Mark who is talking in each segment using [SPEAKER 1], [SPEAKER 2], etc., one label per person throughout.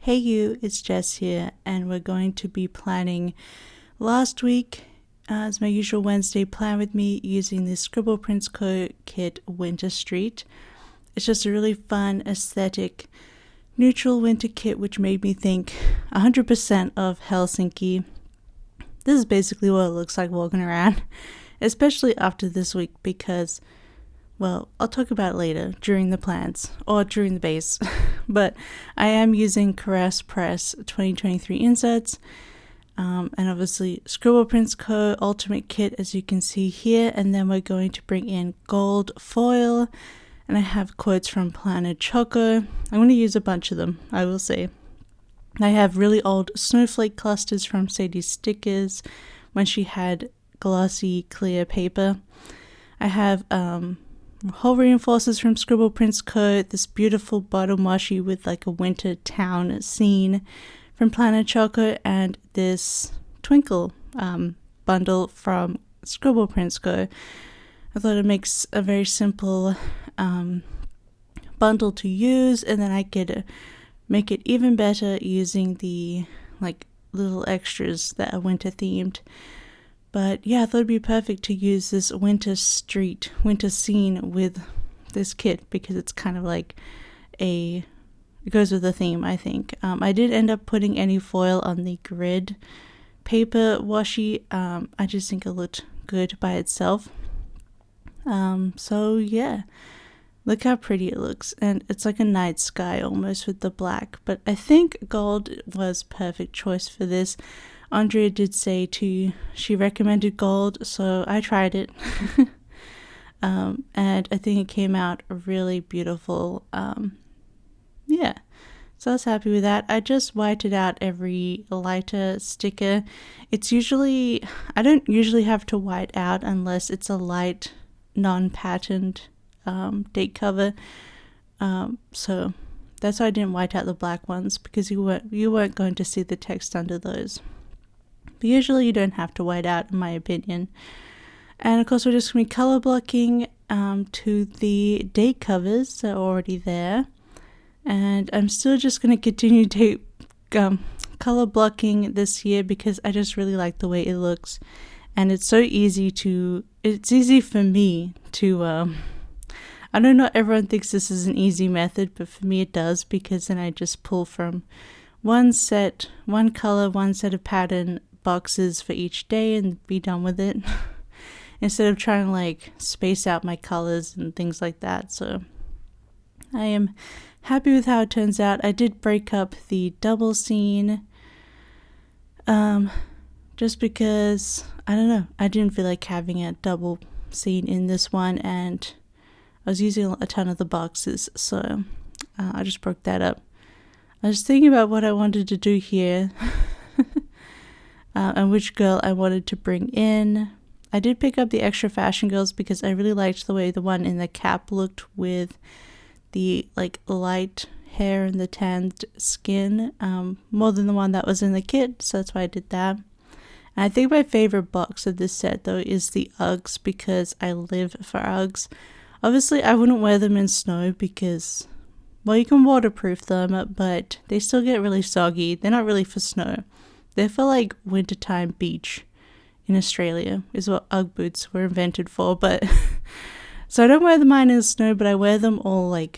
[SPEAKER 1] Hey you, it's Jess here, and we're going to be planning last week as my usual Wednesday plan with me using the Scribble Prints Co kit Winter Street. It's just a really fun, aesthetic, neutral winter kit which made me think 100% of Helsinki. This is basically what it looks like walking around, especially after this week because, well, I'll talk about it later during the plans or during the base. But I am using Caress Press 2023 inserts and obviously Scribble Prints Co Ultimate Kit as you can see here, and then we're going to bring in gold foil, and I have quotes from Planet Choco. I'm going to use a bunch of them, I will say. I have really old snowflake clusters from Sadie's Stickers when she had glossy clear paper. I have whole reinforcers from Scribble Prints Co, this beautiful bottom washi with like a winter town scene from Planet Choco, and this twinkle bundle from Scribble Prints Co. I thought it makes a very simple bundle to use, and then I could make it even better using the like little extras that are winter themed. But yeah, I thought it'd be perfect to use this winter scene with this kit because it's kind of like it goes with the theme, I think. I did end up putting any foil on the grid paper washi. I just think it looked good by itself. So yeah, look how pretty it looks. And it's like a night sky almost with the black. But I think gold was perfect choice for this. Andrea did say she recommended gold, so I tried it. And I think it came out really beautiful. Yeah, so I was happy with that. I just whited out every lighter sticker. I don't usually have to white out unless it's a light, non-patterned date cover. So that's why I didn't white out the black ones, because you weren't going to see the text under those. But usually you don't have to white out, in my opinion. And of course we're just going to be color blocking to the date covers that are already there. And I'm still just going to continue color blocking this year because I just really like the way it looks. And it's so easy for me to, I know not everyone thinks this is an easy method, but for me it does, because then I just pull from one color, one set of pattern boxes for each day and be done with it instead of trying to like space out my colors and things like that. So I am happy with how it turns out. I did break up the double scene just because I don't know, I didn't feel like having a double scene in this one, and I was using a ton of the boxes, so I just broke that up. I was thinking about what I wanted to do here and which girl I wanted to bring in. I did pick up the extra fashion girls because I really liked the way the one in the cap looked with the like light hair and the tanned skin, more than the one that was in the kit, so that's why I did that. And I think my favorite box of this set though is the Uggs, because I live for Uggs. Obviously I wouldn't wear them in snow because, well, you can waterproof them, but they still get really soggy. They're not really for snow. They're for like wintertime beach in Australia is what Ugg boots were invented for. But so I don't wear mine in the snow, but I wear them all I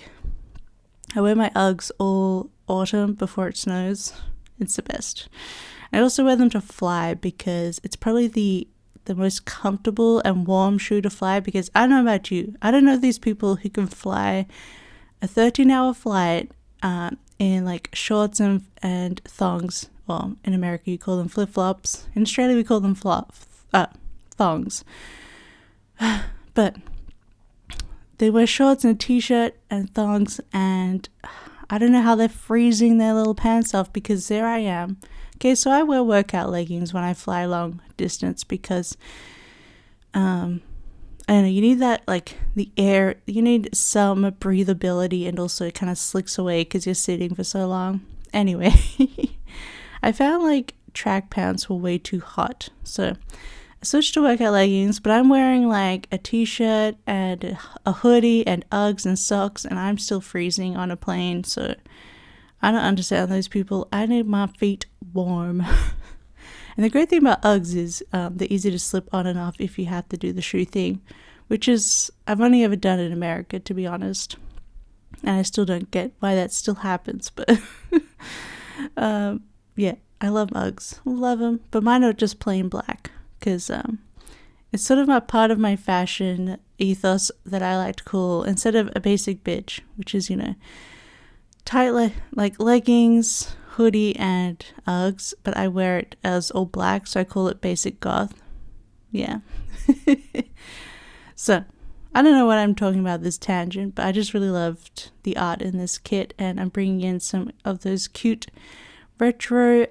[SPEAKER 1] wear my Uggs all autumn before it snows. It's the best. I also wear them to fly because it's probably the most comfortable and warm shoe to fly, because I don't know about you. I don't know these people who can fly a 13-hour flight in like shorts and thongs. Well, in America you call them flip-flops. In Australia we call them thongs. But they wear shorts and a t-shirt and thongs, and I don't know how they're freezing their little pants off, because there I am. Okay, so I wear workout leggings when I fly long distance because I don't know, you need that, like, the air, you need some breathability, and also it kind of slicks away because you're sitting for so long. Anyway, I found like track pants were way too hot, so I switched to workout leggings, but I'm wearing like a t-shirt and a hoodie and Uggs and socks, and I'm still freezing on a plane, so I don't understand those people. I need my feet warm. And the great thing about Uggs is they're easy to slip on and off if you have to do the shoe thing, which is, I've only ever done it in America, to be honest. And I still don't get why that still happens, but yeah, I love Uggs. Love them, but mine are just plain black because it's sort of part of my fashion ethos that I like to call, instead of a basic bitch, which is, tight like leggings, hoodie, and Uggs, but I wear it as all black, so I call it basic goth. Yeah. So, I don't know what I'm talking about this tangent, but I just really loved the art in this kit, and I'm bringing in some of those cute retro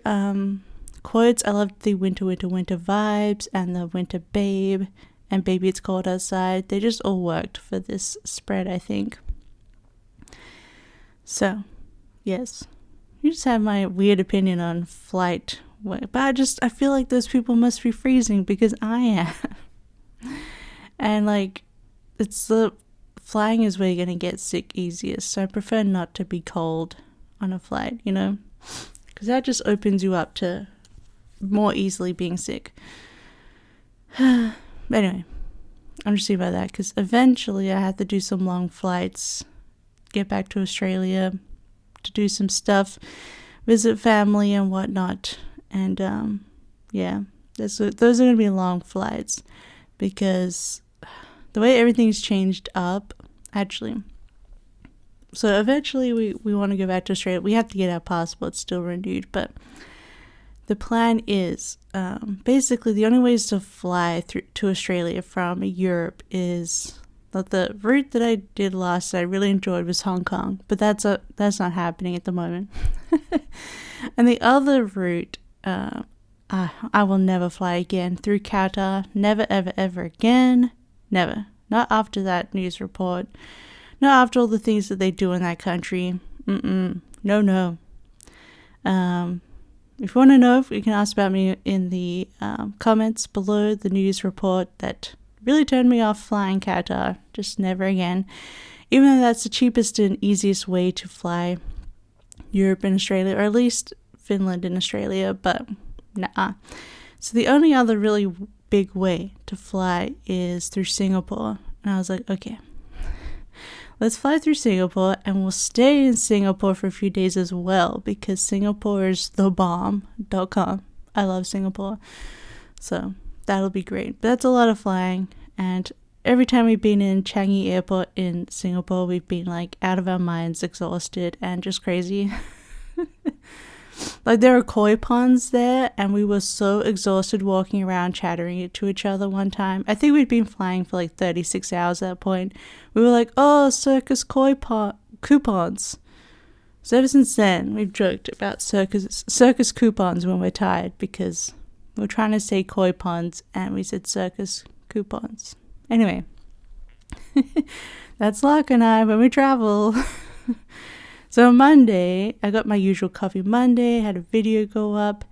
[SPEAKER 1] quotes. I loved the winter vibes, and the winter babe, and baby it's cold outside. They just all worked for this spread, I think. So, yes. You just have my weird opinion on flight, but I feel like those people must be freezing because I am. And it's the flying is where you're gonna get sick easiest, so I prefer not to be cold on a flight, because that just opens you up to more easily being sick. But anyway, I'm just thinking about that because eventually I have to do some long flights, get back to Australia to do some stuff, visit family and whatnot, and yeah, those are going to be long flights because the way everything's changed up, actually. So eventually we want to go back to Australia. We have to get our passports still renewed, but the plan is basically the only ways to fly to Australia from Europe is the route that I did last that I really enjoyed was Hong Kong, but that's not happening at the moment. And the other route, I will never fly again through Qatar. Never, ever, ever again. Never. Not after that news report. Not after all the things that they do in that country. No. If you want to know, you can ask about me in the comments below the news report that really turned me off flying Qatar. Just never again. Even though that's the cheapest and easiest way to fly Europe and Australia, or at least Finland and Australia, but nah. So the only other really big way to fly is through Singapore. And I was like, okay, let's fly through Singapore and we'll stay in Singapore for a few days as well because Singapore is the bomb.com. I love Singapore. So that'll be great. But that's a lot of flying, and every time we've been in Changi Airport in Singapore, we've been out of our minds, exhausted, and just crazy. There are koi ponds there, and we were so exhausted walking around chattering to each other one time. I think we'd been flying for 36 hours at that point. We were like, oh, circus coupons. So ever since then, we've joked about circus coupons when we're tired because we're trying to say koi ponds and we said circus coupons. Anyway, that's Lark and I when we travel. So Monday, I got my usual coffee Monday, had a video go up.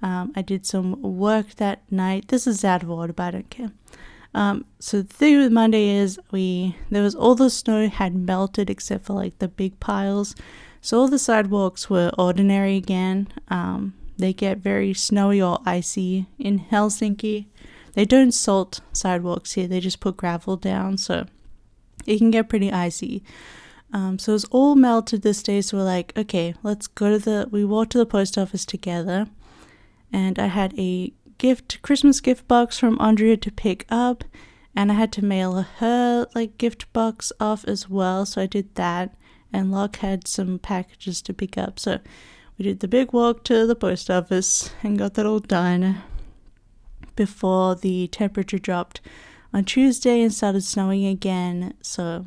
[SPEAKER 1] I did some work that night. This is out of order, but I don't care. So the thing with Monday is there was all the snow had melted except for the big piles. So all the sidewalks were ordinary again. They get very snowy or icy in Helsinki. They don't salt sidewalks here. They just put gravel down, so it can get pretty icy. So it was all melted this day, so we're like, okay, let's go we walked to the post office together, and I had a Christmas gift box from Andrea to pick up, and I had to mail her gift box off as well, so I did that, and Locke had some packages to pick up, so we did the big walk to the post office and got that all done before the temperature dropped on Tuesday and started snowing again, so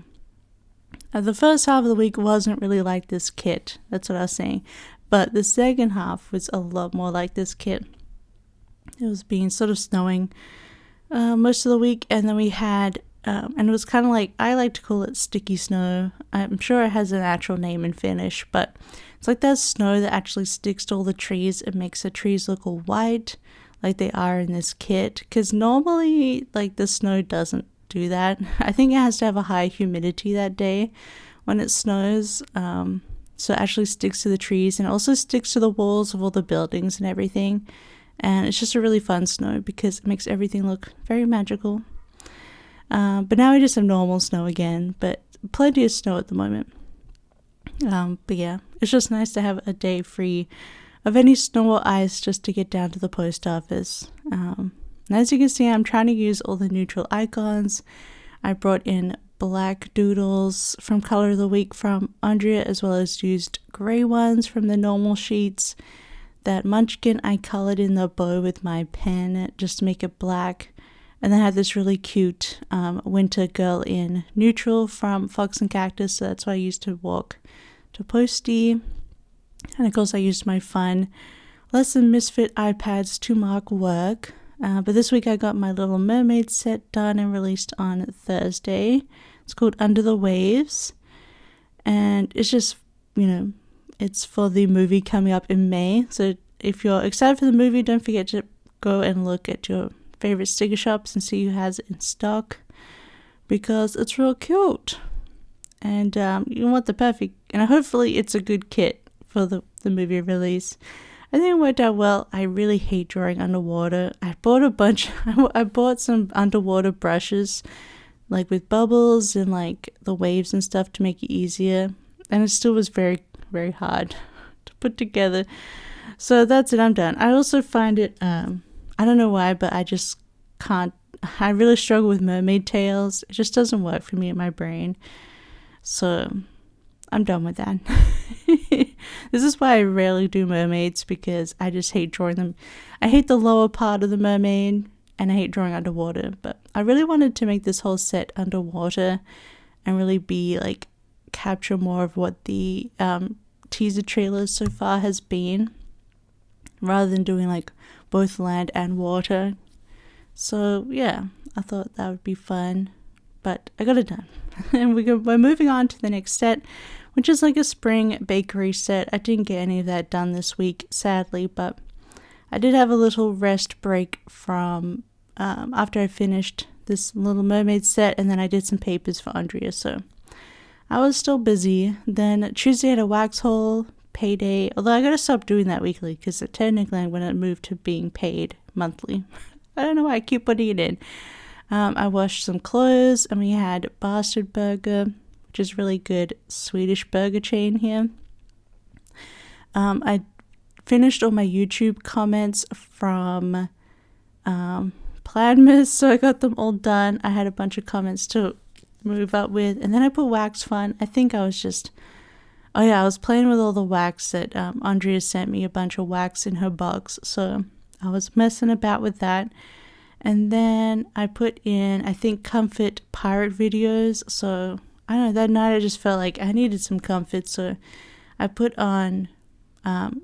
[SPEAKER 1] the first half of the week wasn't really like this kit, that's what I was saying, but the second half was a lot more like this kit. It was being sort of snowing most of the week, and then we had, and it was kind of I like to call it sticky snow. I'm sure it has an actual name in Finnish, but it's that snow that actually sticks to all the trees and makes the trees look all white, like they are in this kit, because normally, the snow doesn't do that. I think it has to have a high humidity that day when it snows, so so it actually sticks to the trees and also sticks to the walls of all the buildings and everything. And it's just a really fun snow because it makes everything look very magical. But now we just have normal snow again, but plenty of snow at the moment. But yeah, it's just nice to have a day free of any snow or ice just to get down to the post office. And as you can see, I'm trying to use all the neutral icons. I brought in black doodles from Color of the Week from Andrea, as well as used grey ones from the normal sheets. That munchkin I colored in the bow with my pen just to make it black. And then I had this really cute winter girl in neutral from Fox and Cactus, so that's what I used to walk to Posty. And of course I used my fun Less Than Misfit iPads to mark work. But this week I got my Little Mermaid set done and released on Thursday. It's called Under the Waves. And it's just, it's for the movie coming up in May. So if you're excited for the movie, don't forget to go and look at your favorite sticker shops and see who has it in stock, because it's real cute. And you want the perfect, and hopefully it's a good kit for the movie release. I think it worked out well. I really hate drawing underwater. I bought some underwater brushes, like with bubbles and like the waves and stuff to make it easier. And it still was very, very hard to put together. So that's it, I'm done. I also find it, I don't know why, but I just can't, I really struggle with mermaid tails. It just doesn't work for me in my brain. So I'm done with that. This is why I rarely do mermaids, because I just hate drawing them. I hate the lower part of the mermaid and I hate drawing underwater, but I really wanted to make this whole set underwater and really be like capture more of what the teaser trailers so far has been, rather than doing like both land and water. So yeah, I thought that would be fun, but I got it done. And we're moving on to the next set, which is like a spring bakery set. I didn't get any of that done this week, sadly, but I did have a little rest break from after I finished this Little Mermaid set, and then I did some papers for Andrea, so I was still busy. Then Tuesday I had a wax haul, payday, although I gotta stop doing that weekly because technically I'm gonna move to being paid monthly. I don't know why I keep putting it in. I washed some clothes, and we had Bastard Burger, which is really good Swedish burger chain here. I finished all my YouTube comments from Planmas, so I got them all done. I had a bunch of comments to move up with, and then I put Wax Fun. I think I was I was playing with all the wax that Andrea sent me a bunch of wax in her box, so I was messing about with that. And then I put in, I think, comfort pirate videos. So I don't know, that night I just felt like I needed some comfort, so I put on,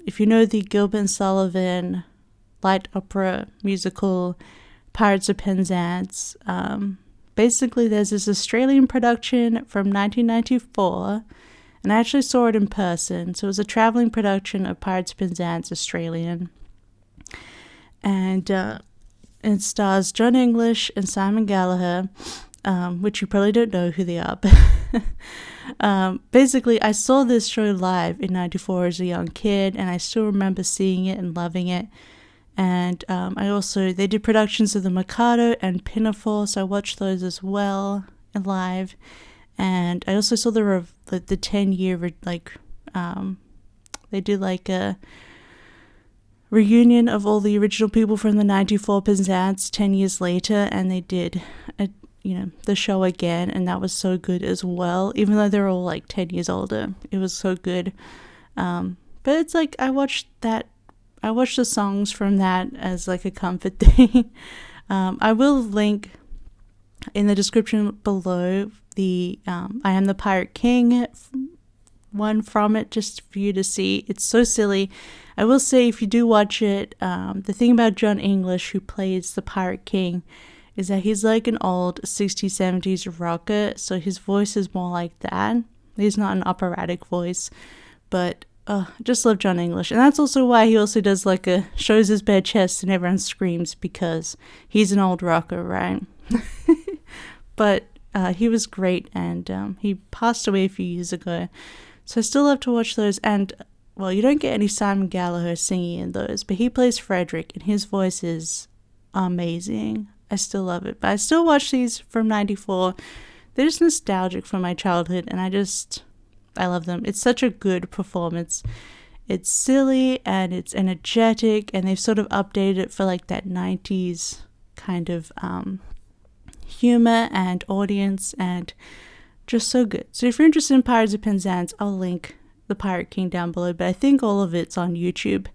[SPEAKER 1] if you know the Gilbert and Sullivan light opera musical Pirates of Penzance, basically there's this Australian production from 1994, and I actually saw it in person. So it was a traveling production of Pirates of Penzance Australian, and it stars John English and Simon Gallagher, which you probably don't know who they are, but basically I saw this show live in 94 as a young kid, and I still remember seeing it and loving it. And they did productions of The Mikado and Pinafore, so I watched those as well live. And I also saw the 10-year, they did like a reunion of all the original people from the 94 Penzance 10 years later, and they did the show again, and that was so good as well, even though they're all like 10 years older. It was so good. But it's like I watched the songs from that as like a comfort thing. I will link in the description below the I Am the Pirate King one from it, just for you to see. It's so silly. I will say, if you do watch it, the thing about John English, who plays the Pirate King, is that he's like an old 60s, 70s rocker, so his voice is more like that. He's not an operatic voice, but I just love John English. And that's also why he also does shows his bare chest and everyone screams, because he's an old rocker, right? But he was great, and he passed away a few years ago. So I still love to watch those. And, well, you don't get any Simon Gallagher singing in those, but he plays Frederick, and his voice is amazing. I still love it. But I still watch these from 94. They're just nostalgic from my childhood, and I love them. It's such a good performance. It's silly, and it's energetic, and they've sort of updated it for like that 90s kind of humor and audience, and just so good. So if you're interested in Pirates of Penzance, I'll link the Pirate King down below, but I think all of it's on YouTube.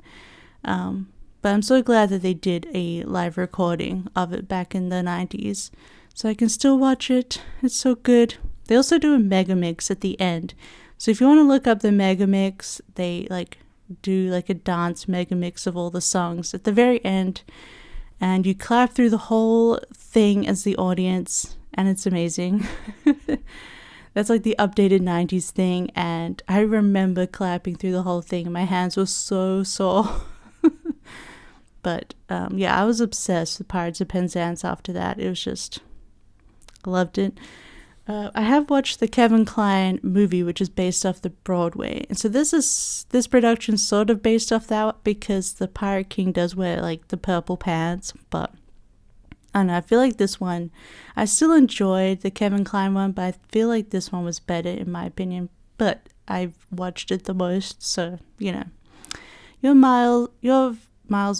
[SPEAKER 1] But I'm so glad that they did a live recording of it back in the 90s, so I can still watch it. It's so good. They also do a mega mix at the end. So if you want to look up the mega mix, they like do like a dance mega mix of all the songs at the very end, and you clap through the whole thing as the audience, and it's amazing. That's like the updated 90s thing, and I remember clapping through the whole thing, and my hands were so sore. But yeah, I was obsessed with Pirates of Penzance after that. It was just, I loved it. I have watched the Kevin Kline movie, which is based off the Broadway. And so this production's sort of based off that, because the Pirate King does wear like the purple pants. But I don't know, I feel like this one, I still enjoyed the Kevin Kline one, but I feel like this one was better in my opinion. But I've watched it the most, so you know, your miles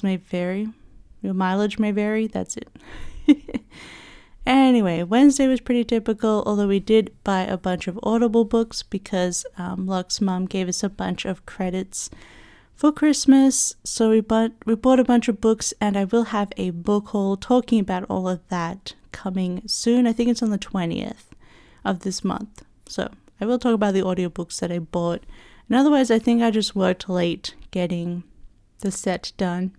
[SPEAKER 1] may vary. Your mileage may vary. That's it. Anyway, Wednesday was pretty typical, although we did buy a bunch of Audible books because Luck's mom gave us a bunch of credits for Christmas. So we bought a bunch of books, and I will have a book haul talking about all of that coming soon. I think it's on the 20th of this month. So I will talk about the audiobooks that I bought. And otherwise, I think I just worked late getting the set done.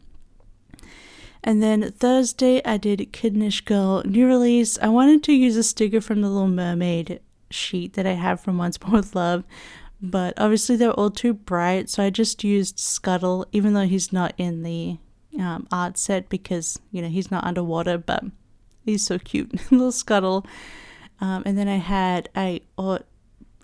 [SPEAKER 1] And then Thursday, I did Kidnish Girl new release. I wanted to use a sticker from the Little Mermaid sheet that I have from Once More With Love, but obviously they're all too bright, so I just used Scuttle, even though he's not in the art set because, you know, he's not underwater, but he's so cute. Little Scuttle. And then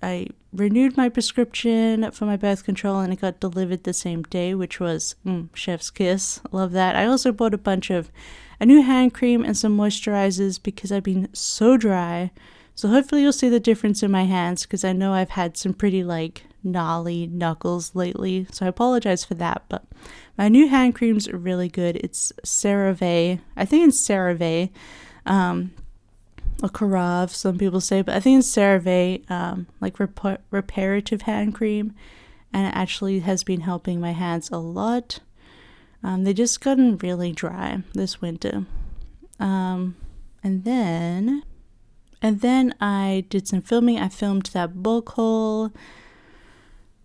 [SPEAKER 1] I renewed my prescription for my birth control, and it got delivered the same day, which was chef's kiss. Love that. I also bought a new hand cream and some moisturizers because I've been so dry. So hopefully you'll see the difference in my hands, because I know I've had some pretty like gnarly knuckles lately. So I apologize for that, but my new hand cream's really good. It's CeraVe. I think it's CeraVe. Or Carav, some people say, but I think it's CeraVe, like reparative hand cream, and it actually has been helping my hands a lot. They just gotten really dry this winter. And then I did some filming. I filmed that book haul.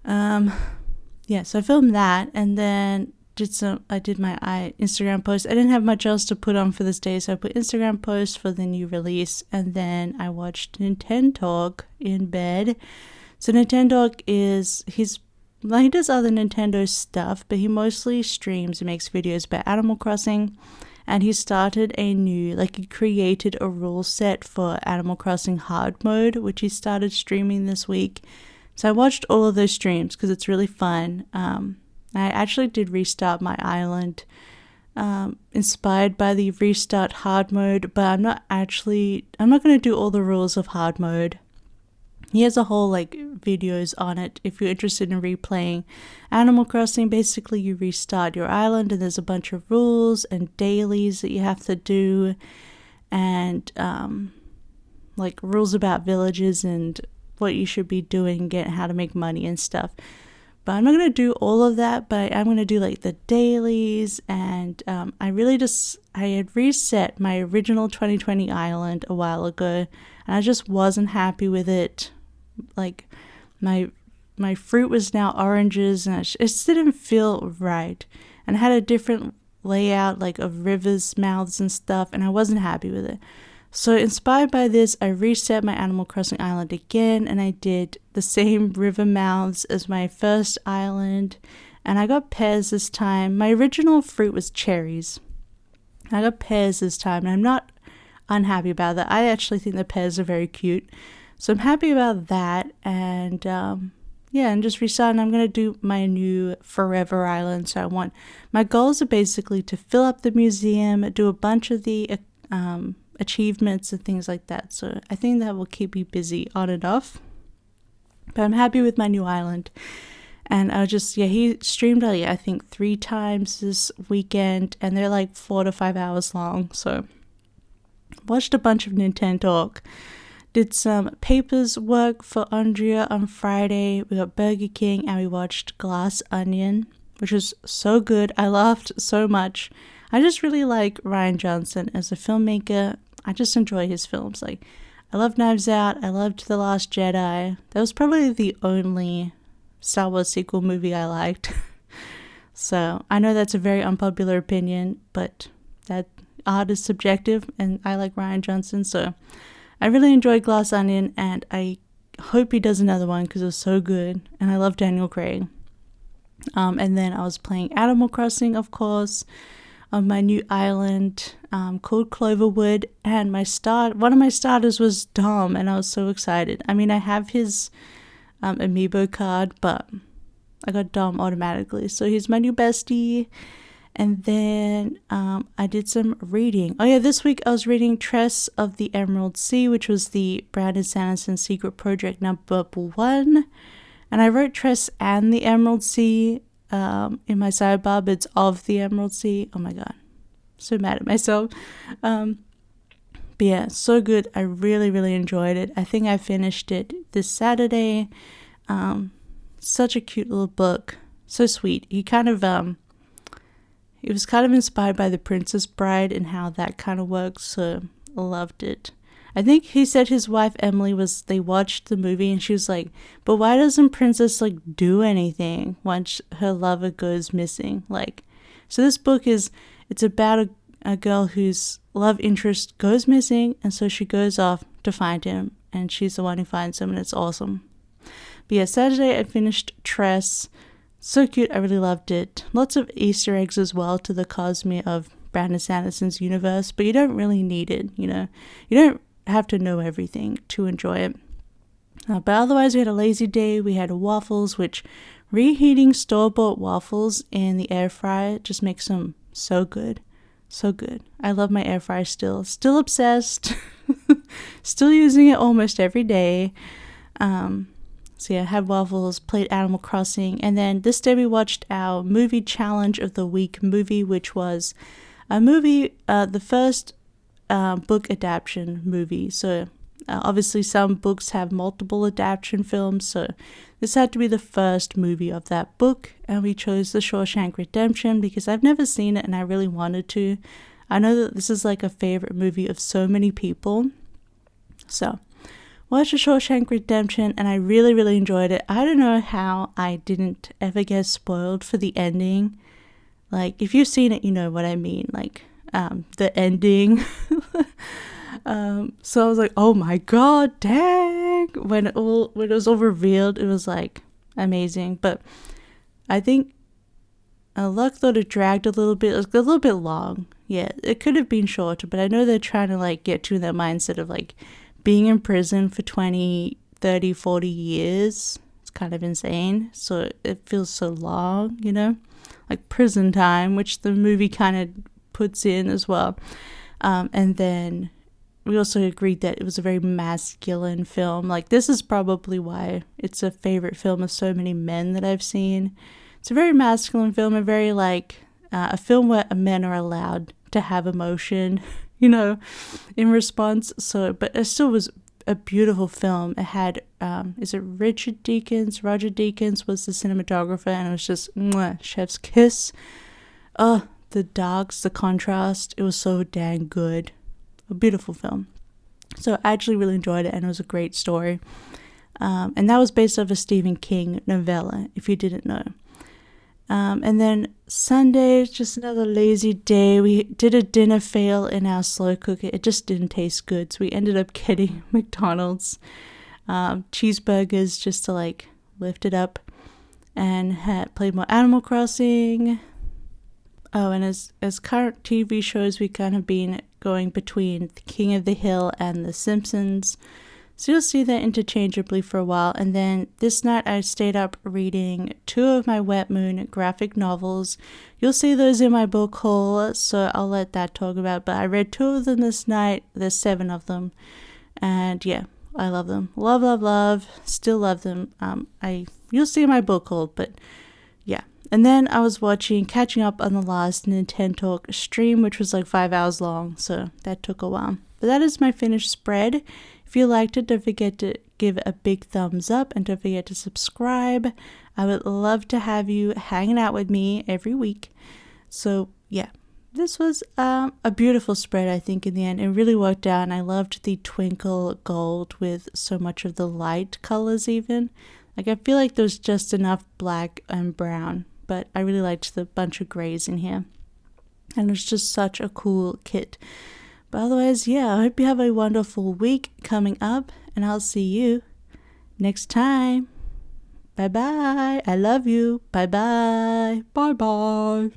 [SPEAKER 1] Yeah, so I filmed that, and then I did my Instagram post. I didn't have much else to put on for this day, so I put Instagram post for the new release, and then I watched Nintendo in bed. So Nintendo he does other Nintendo stuff, but he mostly streams and makes videos about Animal Crossing, and he started he created a rule set for Animal Crossing hard mode, which he started streaming this week. So I watched all of those streams because it's really fun. I actually did restart my island, inspired by the restart hard mode, but I'm not going to do all the rules of hard mode. He has a whole videos on it if you're interested in replaying Animal Crossing. Basically, you restart your island, and there's a bunch of rules and dailies that you have to do, and rules about villages and what you should be doing, how to make money and stuff. But I'm not going to do all of that, but I'm going to do the dailies, and I had reset my original 2020 island a while ago, and I just wasn't happy with it. My fruit was now oranges, and it just didn't feel right, and I had a different layout of rivers, mouths and stuff, and I wasn't happy with it. So inspired by this, I reset my Animal Crossing island again, and I did the same river mouths as my first island, and I got pears this time. My original fruit was cherries. I got pears this time, and I'm not unhappy about that. I actually think the pears are very cute, so I'm happy about that. And yeah, and just restart. And I'm going to do my new Forever Island. So my goals are basically to fill up the museum, do a bunch of the achievements and things like that. So I think that will keep me busy on and off. But I'm happy with my new island. And he streamed I think 3 times this weekend, and they're like 4 to 5 hours long. So watched a bunch of Nintendo talk. Did some papers work for Andrea on Friday. We got Burger King and we watched Glass Onion, which was so good. I laughed so much. I just really like Rian Johnson as a filmmaker. I just enjoy his films. Like, I love Knives Out. I loved The Last Jedi. That was probably the only Star Wars sequel movie I liked. So I know that's a very unpopular opinion, but that art is subjective, and I like Rian Johnson, so I really enjoyed Glass Onion, and I hope he does another one because it was so good, and I love Daniel Craig. And then I was playing Animal Crossing, of course, on my new island called Cloverwood, and one of my starters was Dom, and I was so excited. I mean, I have his amiibo card, but I got Dom automatically, so he's my new bestie. And then I did some reading. Oh yeah, this week I was reading Tress of the Emerald Sea, which was the Brandon Sanderson secret project number 1. And I wrote Tress and the Emerald Sea in my sidebar, but it's of the Emerald Sea. Oh my god, so mad at myself. But yeah, so good. I really, really enjoyed it. I think I finished it this Saturday. Such a cute little book. So sweet. It was kind of inspired by The Princess Bride and how that kind of works, so I loved it. I think he said his wife Emily they watched the movie and she was like, but why doesn't Princess do anything once her lover goes missing? So this book it's about a girl whose love interest goes missing, and so she goes off to find him, and she's the one who finds him, and it's awesome. But yeah, Saturday I finished Tress. So cute, I really loved it. Lots of Easter eggs as well to the cosmere of Brandon Sanderson's universe, but you don't really need it, You don't have to know everything to enjoy it. But otherwise, we had a lazy day. We had waffles, which reheating store-bought waffles in the air fryer just makes them so good. So good. I love my air fryer still. Still obsessed. Still using it almost every day. So yeah, had waffles, played Animal Crossing, and then this day we watched our movie challenge of the week movie, which was a movie, the first book adaptation movie. So obviously some books have multiple adaptation films, so this had to be the first movie of that book, and we chose The Shawshank Redemption because I've never seen it and I really wanted to. I know that this is a favorite movie of so many people. So watched The Shawshank Redemption, and I really, really enjoyed it. I don't know how I didn't ever get spoiled for the ending. If you've seen it, you know what I mean. The ending. So I was like, oh my god, dang! When it was all revealed, it was amazing. But I think Luck thought it dragged a little bit. It was a little bit long. Yeah, it could have been shorter, but I know they're trying to get to that mindset of being in prison for 20, 30, 40 years. It's kind of insane. So it feels so long, prison time, which the movie kind of puts in as well. And then we also agreed that it was a very masculine film. This is probably why it's a favorite film of so many men that I've seen. It's a very masculine film, a very a film where men are allowed to have emotion, in response. So, but it still was a beautiful film. It had, is it Roger Deakins was the cinematographer, and it was just, chef's kiss. The darks, the contrast, it was so dang good. A beautiful film. So I actually really enjoyed it, and it was a great story. And that was based off a Stephen King novella, if you didn't know. And then Sunday, just another lazy day. We did a dinner fail in our slow cooker. It just didn't taste good, so we ended up getting McDonald's cheeseburgers just to lift it up, and played more Animal Crossing. Oh, and as current TV shows, we kind of been going between King of the Hill and The Simpsons. So you'll see that interchangeably for a while. And then this night I stayed up reading 2 of my Wet Moon graphic novels. You'll see those in my book haul, so I'll let that talk about. But I read 2 of them this night. There's 7 of them. And yeah, I love them. Love, love, love. Still love them. You'll see in my book haul, but yeah. And then I was catching up on the last Nintendo Talk stream, which was like 5 hours long. So that took a while. But that is my finished spread. If you liked it, don't forget to give a big thumbs up and don't forget to subscribe. I would love to have you hanging out with me every week. So yeah, this was a beautiful spread, I think, in the end. It really worked out, and I loved the twinkle gold with so much of the light colors even. Like, I feel like there's just enough black and brown, but I really liked the bunch of grays in here. And it's just such a cool kit. But otherwise, yeah, I hope you have a wonderful week coming up, and I'll see you next time. Bye-bye. I love you. Bye-bye. Bye-bye.